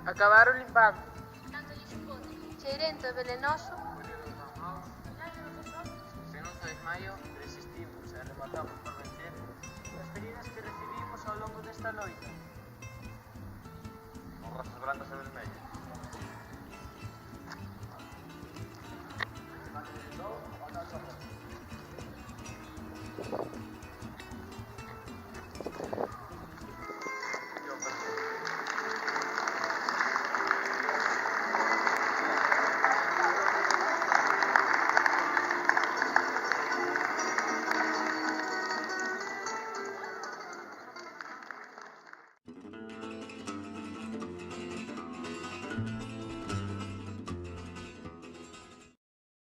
Acabaron limpando. Canto lle supón? Cheirento e velenoso. Se non sois maio, resistimos e rematamos por vencer as feridas que recibimos ao longo desta loita. Con rosas brancas e vermellas. Vale, de todo,